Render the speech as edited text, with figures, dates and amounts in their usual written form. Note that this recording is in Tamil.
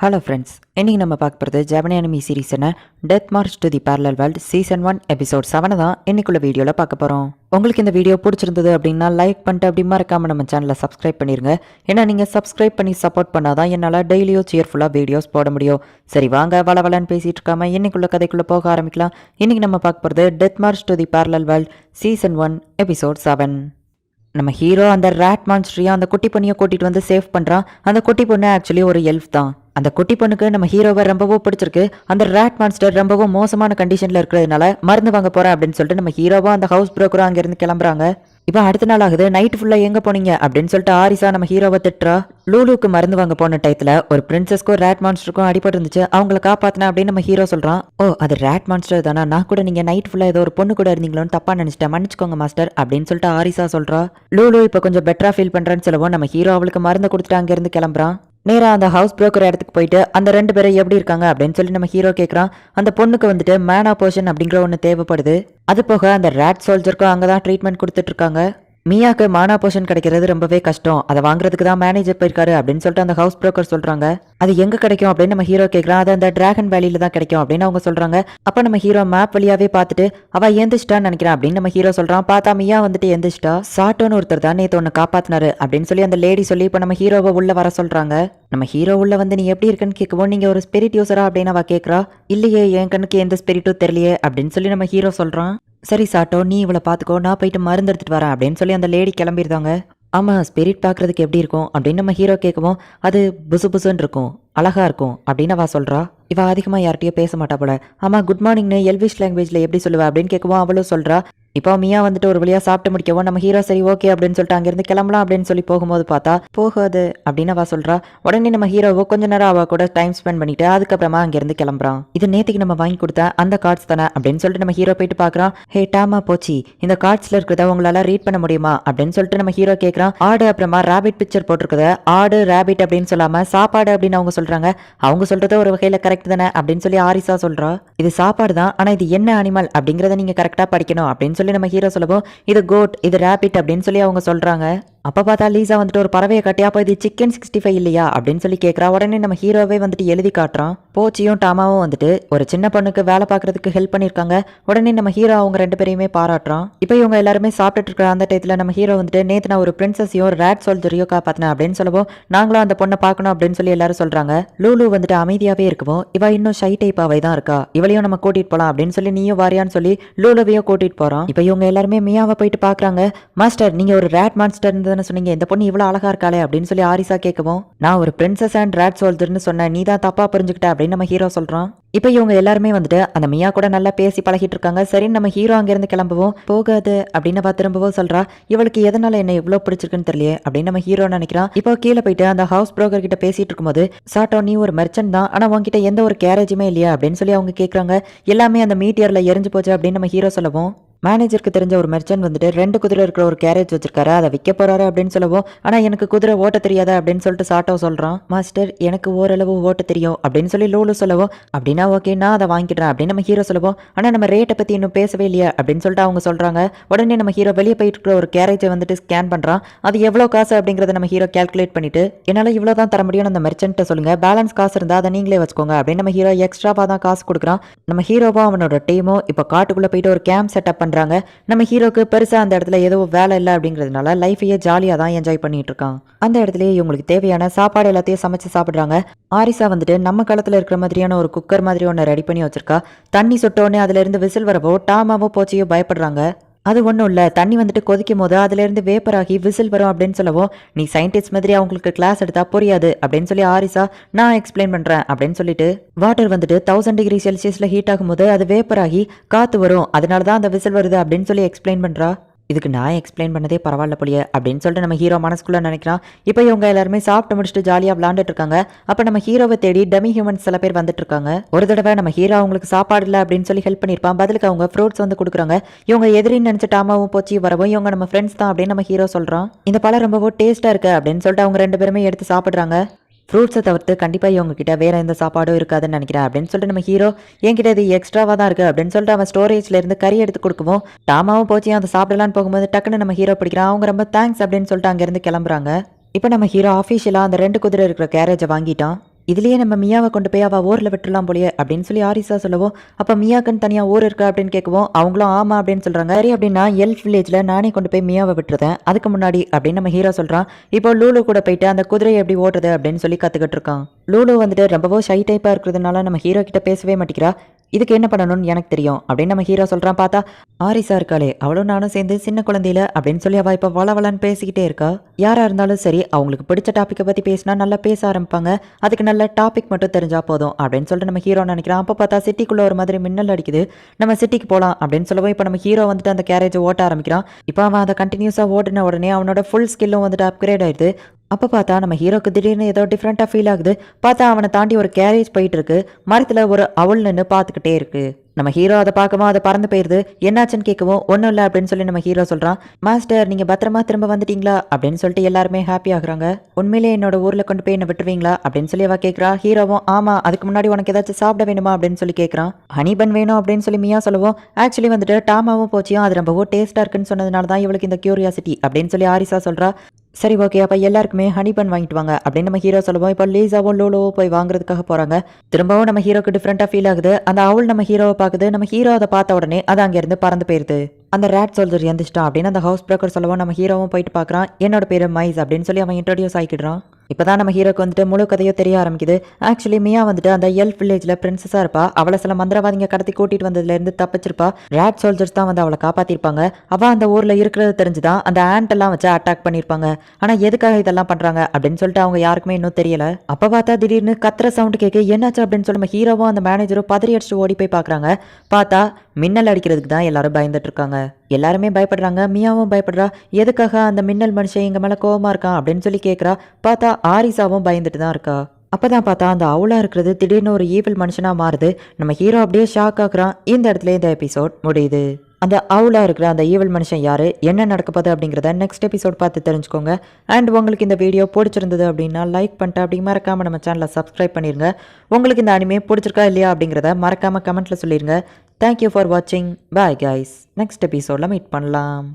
ஹலோ ஃப்ரெண்ட்ஸ், இன்றைக்கி நம்ம பார்க்க போகிறது ஜெபனி அனிமி சீரீஸான death march to the parallel world season 1 episode 7 தான் இன்னைக்குள்ள வீடியோவில் பார்க்க போகிறோம். உங்களுக்கு இந்த வீடியோ பிடிச்சிருந்தது அப்படின்னா லைக் பண்ணிட்டு அப்படி மறக்காமல் நம்ம சேனலை சப்ஸ்கிரைப் பண்ணிடுங்க. ஏன்னா நீங்கள் சப்ஸ்கிரைப் பண்ணி சப்போர்ட் பண்ணாதான் என்னால் டெய்லியும் சியர்ஃபுல்லாக வீடியோஸ் போட முடியும். சரி வாங்க வளவலன்னு பேசிகிட்டு இருக்காம இன்னைக்குள்ள கதைக்குள்ளே போக ஆரம்பிக்கலாம். இன்றைக்கி நம்ம பார்க்க போகிறது death march to the parallel world season 1 episode 7. நம்ம ஹீரோ அந்த ரேட் மான்ஸ்டரையும் அந்த குட்டி பொண்ணையை கூட்டிகிட்டு வந்து சேவ் பண்ணுறான். அந்த குட்டி பொண்ணு ஆக்சுவலி ஒரு எல்ஃப் தான். அந்த குட்டி பொண்ணுக்கு நம்ம ஹீரோவை ரொம்பவும் பிடிச்சிருக்கு. அந்த ரேட் மான்ஸ்டர் ரொம்பவும் மோசமான கண்டிஷனில் இருக்கிறதுனால மருந்து வாங்க போகிறேன் அப்படின்னு சொல்லிட்டு நம்ம ஹீரோவும் அந்த ஹவுஸ் புரோக்கரும் அங்கேருந்து கிளம்புறாங்க. இப்போ அடுத்த நாள் ஆகுது. நைட்டு ஃபுல்லாக எங்கே போனீங்க அப்படின்னு சொல்லிட்டு ஆரிசா நம்ம ஹீரோவை திட்டுறா. லூலுக்கு மருந்து வாங்க போன டயத்தில் ஒரு பிரின்சஸ்க்கும் ரேட் மான்ஸ்டருக்கும் அடிபட்டு இருந்துச்சு, அவங்கள காப்பாற்றினேன் அப்படின்னு நம்ம ஹீரோ சொல்கிறான். ஓ, அது ரேட் மான்ஸ்டர் தானா? நான் கூட நீங்கள் நைட் ஃபுல்லாக ஏதோ ஒரு பொண்ணு கூட இருந்தீங்களோன்னு தப்பாக நினச்சிட்டேன், மன்னிச்சுக்கோங்க மாஸ்டர் அப்படின்னு சொல்லிட்டு ஆரிசா சொல்கிறா. லூலு இப்போ கொஞ்சம் பெட்டராக ஃபீல் பண்ணுறேன்னு சொல்லவும் நம்ம ஹீரோ அவளுக்கு மருந்து கொடுத்துட்டு அங்கேருந்து கிளம்புறான். நேராக அந்த ஹவுஸ் புரோக்கர் இடத்துக்கு போயிட்டு அந்த ரெண்டு பேரும் எப்படி இருக்காங்க அப்படின்னு சொல்லி நம்ம ஹீரோ கேட்குறான். அந்த பொண்ணுக்கு வந்துட்டு மேனா போர்ஷன் அப்படிங்கிற ஒன்று தேவைப்படுது. அது போக அந்த ரேட் சோல்ஜருக்கும் அங்கே தான் ட்ரீட்மெண்ட் கொடுத்துட்டு இருக்காங்க. மியாக்கு மானா போர்ஷன் கிடைக்கிறது ரொம்பவே கஷ்டம், அதை வாங்குறதுக்கு தான் மேனேஜர் போயிருக்காரு அப்படின்னு சொல்லிட்டு அந்த ஹவுஸ் புரோக்கர் சொல்றாங்க. அது எங்க கிடைக்கும் அப்படின்னு நம்ம ஹீரோ கேட்கறான். அது அந்த டிராகன் வேலியில தான் கிடைக்கும் அப்படின்னு அவங்க சொல்றாங்க. அப்ப நம்ம ஹீரோ மேப் வழியாவே பார்த்துட்டு அவ எந்திரிச்சிட்டான்னு நினைக்கிறான் அப்படின்னு நம்ம ஹீரோ சொல்றான். பார்த்தா மியா வந்துட்டு எந்திரிச்சிட்டா. சாட்டோன்னு ஒருத்தர் தான் நேத்து ஒன்னு காப்பாத்தினாரு அப்படின்னு சொல்லி அந்த லேடி சொல்லி இப்ப நம்ம ஹீரோவை உள்ள வர சொல்றாங்க. நம்ம ஹீரோ உள்ள வந்து நீ எப்படி இருக்குன்னு கேட்கவும் நீங்க ஒரு ஸ்பிரிட் யூசரா அப்படின்னு அவ கேட்கறா. இல்லையே, என் கண்ணுக்கு எந்த ஸ்பிரிட்டும் தெரியலையே அப்படின்னு சொல்லி நம்ம ஹீரோ சொல்றான். சரி சாட்டோ, நீ இவளை பார்த்துக்கோ, நான் போயிட்டு மருந்து எடுத்துட்டு வரேன் அப்படின்னு சொல்லி அந்த லேடி கிளம்பிருந்தாங்க. ஆமாம், ஸ்பிரிட் பார்க்குறதுக்கு எப்படி இருக்கும் அப்படின்னு நம்ம ஹீரோ கேட்கவும் அது புசு புசுன்னு இருக்கும், அழகா இருக்கும் அப்படின்னு அவள் சொல்கிறா. இவ அதிகமாக யார்கிட்டயும் பேச மாட்டா போல. ஆமாம், குட் மார்னிங்னு எல்விஷ் லாங்குவேஜில் எப்படி சொல்லுவா அப்படின்னு கேட்கவும் அவளும் சொல்கிறா. இப்போ மியா வந்துட்டு ஒரு வழியாக சாப்பிட்டு முடிக்கவும் நம்ம ஹீரோ சரி ஓகே அப்படின்னு சொல்லிட்டு அங்கேருந்து கிளம்பலாம் அப்படின்னு சொல்லி போகும்போது பார்த்தா போகாது அப்படின்னு அவள் சொல்கிறா. உடனே நம்ம ஹீரோவோ கொஞ்ச நேரம் அவள் கூட டைம் ஸ்பெண்ட் பண்ணிட்டு அதுக்கப்புறமா அங்கேருந்து கிளம்புறான். இது நேற்றுக்கு நம்ம வாங்கி கொடுத்த அந்த கார்ட்ஸ் தானே அப்படின்னு சொல்லிட்டு நம்ம ஹீரோ போயிட்டு பார்க்குறான். ஹே டாமா போச்சி, இந்த கார்ட்ஸில் இருக்கிறத உங்களால் ரீட் பண்ண முடியுமா அப்படின்னு சொல்லிட்டு நம்ம ஹீரோ கேட்குறான். ஆடு அப்புறமா ரேபிட் பிக்சர் போட்டிருக்குது. ஆடு ரேபிட் அப்படின்னு சொல்லாமல் சாப்பாடு அப்படின்னு அவங்க சொல்கிறாங்க. அவங்க சொல்கிறது ஒரு வகையில் கரெக்ட் தானே அப்படின்னு சொல்லி ஆரிசா சொல்கிறா. இது சாப்பாடு தான், ஆனால் இது என்ன அனிமல் அப்படிங்கிறத நீங்கள் கரெக்டாக படிக்கணும் அப்படின்னு சொல்லி நம்ம ஹீரோ சொல்லவும் இது கோட், இது ரேபிட் அப்படின்னு சொல்லி அவங்க சொல்றாங்க. அப்ப பார்த்தா லீசா வந்துட்டு ஒரு பறவையை கட்டி அப்போ இது சிக்கன் 65 இல்லையா அப்படின்னு சொல்லி கேட்கறா. உடனே நம்ம ஹீரோவே வந்துட்டு எழுதி காட்டுறான். போச்சியும் டாமாவும் வந்துட்டு ஒரு சின்ன பொண்ணுக்கு வேலை பார்க்கறதுக்கு ஹெல்ப் பண்ணிருக்காங்க. உடனே நம்ம ஹீரோ அவங்க ரெண்டு பேரையுமே பாராட்டுறான். இப்போ இவங்க எல்லாருமே சாப்பிட்டுட்டு இருக்கிற அந்த டயத்துல நம்ம ஹீரோ வந்துட்டு நேத்து நான் ஒரு பிரின்சஸையும் ஒரு ரேட் சோல்ஜரையும் காப்பாத்தினேன் அப்படின்னு சொல்லவும் நாங்களும் அந்த பொண்ணை பார்க்கணும் அப்படின்னு சொல்லி எல்லாரும் சொல்றாங்க. லூலு வந்துட்டு அமைதியாவே இருக்கவும் இவ இன்னும் ஷை டைப்பாவே தான் இருக்கா, இவளையும் நம்ம கூட்டிட்டு போலாம் அப்படின்னு சொல்லி நீயும் வாரியான்னு சொல்லி லூலுவையும் கூட்டிட்டு போறான். இப்போ இவங்க எல்லாருமே மியாவை போயிட்டு பாக்குறாங்க. மாஸ்டர், நீங்க ஒரு ரேட் மான்ஸ்டர் சொன்னீங்க, இந்த பொண்ணு இவ்வளவு அழகா இருக்காளே அப்படின்னு சொல்லி ஆரிசா கேட்கவும் நான் ஒரு பிரின்சஸ் அண்ட் ரேட் சோல்ஜர்னு சொன்னேன், நீ தான் தப்பா புரிஞ்சுக்கிட்ட அப்படின்னு நம்ம ஹீரோ சொல்றான். இப்போ இவங்க எல்லாருமே வந்துட்டு அந்த மியா கூட நல்லா பேசி பழகிட்டு இருக்காங்க. சரி, நம்ம ஹீரோ அங்கிருந்து கிளம்பவும் போகாது அப்படின்னு அவ திரும்பவும் சொல்றா. இவளுக்கு எதனால என்ன இவ்வளவு பிடிச்சிருக்குன்னு தெரியல அப்படின்னு நம்ம ஹீரோ நினைக்கிறான். இப்போ கீழே போயிட்டு அந்த ஹவுஸ் புரோக்கர் கிட்ட பேசிட்டு இருக்கும்போது சாட்டோ, நீ ஒரு மெர்ச்சன்ட் தான், ஆனா உங்ககிட்ட எந்த ஒரு கேரேஜுமே இல்லையா அப்படின்னு சொல்லி அவங்க கேட்கறாங்க. எல்லாமே அந்த மீட்டியர்ல எரிஞ்சு போச்சு அப்படின்னு நம்ம ஹீரோ சொல்லவும் மேனேஜருக்கு தெரிஞ்ச ஒரு மெர்ச்சன்ட் வந்துட்டு 2 குதிரை இருக்கிற ஒரு கேரேஜ் வச்சிருக்காரு, அதை விற்க போறாரு அப்படின்னு சொல்லவும் ஆனா எனக்கு குதிரை ஓட்ட தெரியாதா அப்படின்னு சொல்லிட்டு சாட்டோ சொல்றான். மாஸ்டர், எனக்கு ஓரளவு ஓட்ட தெரியும் அப்படின்னு சொல்லி லூலு சொல்லவும் அப்படின்னா ஓகே, நான் அதை வாங்கிடுறேன் அப்படின்னு நம்ம ஹீரோ சொல்லவும் ஆனா நம்ம ரேட்டை பத்தி இன்னும் பேசவே இல்லையா அப்படின்னு சொல்லிட்டு அவங்க சொல்றாங்க. உடனே நம்ம ஹீரோ வெளியே போயிட்டு இருக்கிற ஒரு கேரேஜை வந்துட்டு ஸ்கேன் பண்றான். அது எவ்வளவு காசு அப்படிங்கறத நம்ம ஹீரோ கால்குலேட் பண்ணிட்டு என்னால இவ்வளவுதான் தர முடியும், அந்த மெர்ச்சன்ட்ட சொல்லுங்க, பேலன்ஸ் காசு இருந்தா அதை நீங்களே வச்சுக்கோங்க அப்படின்னு நம்ம ஹீரோ எக்ஸ்ட்ராவா தான் காசு கொடுக்குறான். நம்ம ஹீரோவோ அவனோட டீமோ இப்போ காட்டுக்குள்ள போயிட்டு ஒரு கேம்ப் செட்டப் பண்றாங்க. நம்ம ஹீரோக்கு பெருசா அந்த இடத்துல ஏதோ வேலை இல்லை அப்படிங்கிறதுனால லைஃபையே ஜாலியா தான் என்ஜாய் பண்ணிட்டு இருக்கான். அந்த இடத்துல இவங்களுக்கு தேவையான சாப்பாடு எல்லாத்தையும் சமைச்சு சாப்பிடுறாங்க. ஆரிசா வந்துட்டு நம்ம காலத்துல இருக்கிற மாதிரியான ஒரு குக்கர் மாதிரி ஒன்று ரெடி பண்ணி வச்சிருக்கா. தண்ணி சுட்டோன்னு அதுல இருந்து விசில் வரவோ டாமாவோ போச்சியோ பயப்படுறாங்க. அது ஒன்றும் இல்லை, தண்ணி வந்துட்டு கொதிக்கும் போது அதுலேருந்து வேப்பர் ஆகி விசில் வரும் அப்படின்னு சொல்லவும் நீ சயின்டிஸ்ட் மாதிரி அவங்களுக்கு கிளாஸ் எடுத்தா புரியாது அப்படின்னு சொல்லி ஆரிசா நான் எக்ஸ்பிளைன் பண்ணுறேன் அப்படின்னு சொல்லிட்டு வாட்டர் வந்துட்டு 1000 டிகிரி செல்சியஸில் ஹீட் ஆகும்போது அது வேப்பர் ஆகி காற்று வரும், அதனால தான் அந்த விசில் வருது அப்படின்னு சொல்லி எக்ஸ்பிளைன் பண்ணுறா. இதுக்கு நான் எக்ஸ்பிளைன் பண்ணதே பரவாயில்ல போலியே அப்படின்னு சொல்லிட்டு நம்ம ஹீரோ மனசுக்குள்ள நினைக்கிறான். இப்போ இவங்க எல்லாருமே சாப்பிட்டு முடிச்சுட்டு ஜாலியாக விளாண்டுட்டு இருக்காங்க. அப்போ நம்ம ஹீரோவை தேடி டமி ஹியூமன்ஸ் சில பேர் வந்துட்டு இருக்காங்க. ஒரு தடவை நம்ம ஹீரோ அவங்களுக்கு சாப்பாடு இல்லை அப்படின்னு சொல்லி ஹெல்ப் பண்ணியிருப்பான். பதிலுக்கு அவங்க ஃப்ரூட்ஸ் வந்து கொடுக்குறாங்க. இவங்க எதிரின்னு நினைச்சு டாமாவும் போச்சு வரவும் இவங்க நம்ம ஃப்ரெண்ட்ஸ் தான் அப்படின்னு நம்ம ஹீரோ சொல்றான். இந்த பழம் ரொம்பவும் டேஸ்டா இருக்கு அப்படின்னு சொல்லிட்டு அவங்க ரெண்டு பேருமே எடுத்து சாப்பிடுறாங்க. ஃப்ரூட்ஸை தவிர்த்து கண்டிப்பாக இவங்ககிட்ட வேறு எந்த சாப்பாடும் இருக்காதுன்னு நினைக்கிறேன் அப்படின்னு சொல்லிட்டு நம்ம ஹீரோ என்கிட்ட இது எக்ஸ்ட்ராவாக தான் இருக்குது அப்படின்னு சொல்லிட்டு அவன் ஸ்டோரேஜ்ல இருந்து கறி எடுத்து கொடுக்கவும் டாமாவும் போச்சு அதை சாப்பிடலான்னு போகும்போது டக்குன்னு நம்ம ஹீரோ பிடிக்கிறான். அவங்க ரொம்ப தேங்க்ஸ் அப்படின்னு சொல்லிட்டு அங்கேருந்து கிளம்புறாங்க. இப்போ நம்ம ஹீரோ ஆஃபீஷியலாக அந்த 2 குதிரை இருக்கிற கேரேஜை வாங்கிட்டான். இதுலயே நம்ம மியாவை கொண்டு போய் அவ ஊர்ல விட்டுலாம் போலயே அப்படின்னு சொல்லி ஆரிசா சொல்லவும், அப்ப மியாக்குன்னு தனியா ஊர் இருக்கு அப்படின்னு கேட்கவும் அவங்களும் ஆமா அப்படின்னு சொல்றாங்க. சரி அப்படின்னா எல்ஃப் வில்லேஜ்ல நானே கொண்டு போய் மியாவை விட்டுறேன், அதுக்கு முன்னாடி அப்படின்னு நம்ம ஹீரோ சொல்றான். இப்போ லூலு கூட போயிட்டு அந்த குதிரையை எப்படி ஓட்டுறது அப்படின்னு சொல்லி கத்துக்கிட்டு இருக்கான். லூலு வந்துட்டு ரொம்பவும் ஷை டைப்பா இருக்கிறதுனால நம்ம ஹீரோ கிட்ட பேசவே மாட்டேங்கிறா. இதுக்கு என்ன பண்ணணும்னு எனக்கு தெரியும் அப்படின்னு நம்ம ஹீரோ சொல்றான். பார்த்தா ஆரிசா இருக்காளே, அவளும் நானும் சேர்ந்து சின்ன குழந்தையில அப்படின்னு சொல்லி அவ இப்ப வளவலன்னு பேசிக்கிட்டே இருக்கா. யாரா இருந்தாலும் சரி அவங்களுக்கு பிடிச்ச டாபிக்கை பத்தி பேசினா நல்லா பேச ஆரம்பிப்பாங்க. அதுக்கு நல்ல டாபிக் மட்டும் தெரிஞ்சா போதும் அப்படின்னு சொல்லிட்டு நம்ம ஹீரோ நினைக்கிறான். அப்ப பார்த்தா சிட்டிக்குள்ள ஒரு மாதிரி மின்னல் அடிக்குது. நம்ம சிட்டிக்கு போலாம் அப்படின்னு சொல்லவும் இப்ப நம்ம ஹீரோ வந்துட்டு அந்த கேரேஜை ஓட்ட ஆரம்பிக்கிறான். இப்போ அவன் அதை கண்டினியூஸா ஓடின உடனே அவனோட ஃபுல் ஸ்கில்லும் வந்துட்டு அப்கிரேட் ஆயிடுது. அப்ப பார்த்தா நம்ம ஹீரோக்கு திடீர்னு ஏதோ டிஃப்ரெண்டா ஃபீல் ஆகுது. பார்த்தா அவனை தாண்டி ஒரு கேரேஜ் போயிட்டு இருக்கு. மரத்துல ஒரு அவுள் நின்று பார்த்துக்கிட்டே இருக்கு. நம்ம ஹீரோ அதை பார்க்கவும் அதை பறந்து போயிருது. என்னாச்சுன்னு கேட்கவும் ஒன்றும் இல்லை அப்படின்னு சொல்லி நம்ம ஹீரோ சொல்றான். மாஸ்டர் நீங்க பத்திரமா திரும்ப வந்துட்டீங்களா அப்படின்னு சொல்லிட்டு எல்லாருமே ஹாப்பி ஆகுறாங்க. உண்மையிலே என்னோட ஊர்ல கொண்டு போய் என்ன விட்டுருவீங்களா அப்படின்னு சொல்லி அவ கேட்கறா. ஹீரோவும் ஆமா, அதுக்கு முன்னாடி உனக்கு ஏதாச்சும் சாப்பிட வேணுமா அப்படின்னு சொல்லி கேட்கறான். ஹனிபன் வேணும் அப்படின்னு சொல்லி மியா சொல்லவும், ஆக்சுவலி வந்துட்டு டாமாவும் போச்சியும் அது ரொம்பவும் டேஸ்டா இருக்குன்னு சொன்னதுனால தான் இவளுக்கு இந்த கியூரியாசிட்டி அப்படின்னு சொல்லி ஆரிசா சொல்றா. சரி ஓகே, அப்போ எல்லாருக்குமே ஹனி பன் வாங்கிட்டு வாங்க அப்படின்னு நம்ம ஹீரோ சொல்லுவோம். இப்போ லீசாவும் லோலோவும் போய் வாங்குறதுக்காக போகிறாங்க. திரும்பவும் நம்ம ஹீரோக்கு டிஃப்ரெண்ட்டாக ஃபீல் ஆகுது. அந்த அவள் நம்ம ஹீரோவை பார்க்குது. நம்ம ஹீரோ அதை பார்த்த உடனே அது அங்கேருந்து பறந்து போயிருது. அந்த ரேட் சோல்ஜர் எந்திரிச்சிட்டான் அப்படின்னு அந்த ஹவுஸ் பிரேக்கர் சொல்லவும் நம்ம ஹீரோவும் போயிட்டு பார்க்குறான். என்னோட பேர் மைஸ் அப்படின்னு சொல்லி அவன் இன்ட்ரோடியூஸ் ஆகிக்கிடுறான். இப்போதான் நம்ம ஹீரோக்கு வந்துட்டு முழு கதையோ தெரிய ஆரம்பிக்குது. ஆக்சுவலி மியா வந்துட்டு அந்த எல்ஃப் வில்லேஜ்ல பிரின்சஸா இருப்பா. அவளை சில மந்திரவாதிங்க கடத்தி கூட்டிட்டு வந்ததுல இருந்து தப்பிச்சிருப்பா. ரேட் சோல்ஜர்ஸ் தான் வந்து அவளை காப்பாத்திருப்பாங்க. அவ அந்த ஊர்ல இருக்கிறது தெரிஞ்சுதான் அந்த ஆண்ட் எல்லாம் வச்சு அட்டாக் பண்ணிருப்பாங்க. ஆனா எதுக்காக இதெல்லாம் பண்றாங்க அப்படின்னு சொல்லிட்டு அவங்க யாருக்குமே இன்னும் தெரியல. அப்ப பார்த்தா திடீர்னு கத்துற சவுண்ட் கேட்க என்னாச்சு அப்படின்னு சொல்லி நம்ம ஹீரோவும் அந்த மேனேஜரும் பதறி அடிச்சு ஓடி போய் பாக்குறாங்க. பார்த்தா மின்னல் அடிக்கிறதுக்கு தான் எல்லாரும் பயந்துட்டு இருக்காங்க. எல்லாருமே பயப்படுறாங்க. மியாவும் பயப்படுறா. எதுக்காக அந்த மின்னல் மனுஷன் எங்க மேல கோவமா இருக்கான் அப்படின்னு சொல்லி கேட்கறா. பார்த்தா ஆரிசாவும் பயந்துட்டு தான் இருக்கா. அப்பதான் பார்த்தா அந்த அவுளா இருக்கிறது திடீர்னு ஒரு ஈவில் மனுஷனா மாறுது. நம்ம ஹீரோ அப்படியே ஷாக் ஆகுறான். இந்த இடத்துல இந்த எபிசோட் முடியுது. அந்த அவுளா இருக்கிற அந்த ஈவில் மனுஷன் யாரு, என்ன நடக்க போகுது அப்படிங்கிறத நெக்ஸ்ட் எபிசோட் பார்த்து தெரிஞ்சுக்கோங்க. அண்ட் உங்களுக்கு இந்த வீடியோ பிடிச்சிருந்தது அப்படின்னா லைக் பண்ணிட்டு அப்படி மறக்காம நம்ம சேனலை சப்ஸ்கிரைப் பண்ணிருங்க. உங்களுக்கு இந்த அனிமே பிடிச்சிருக்கா இல்லையா அப்படிங்கிறத மறக்காம கமெண்ட்ல சொல்லிருங்க. தேங்க்யூ ஃபார் வாட்சிங். Bye guys. நெக்ஸ்ட் எபிசோட்ல மீட் பண்ணலாம்.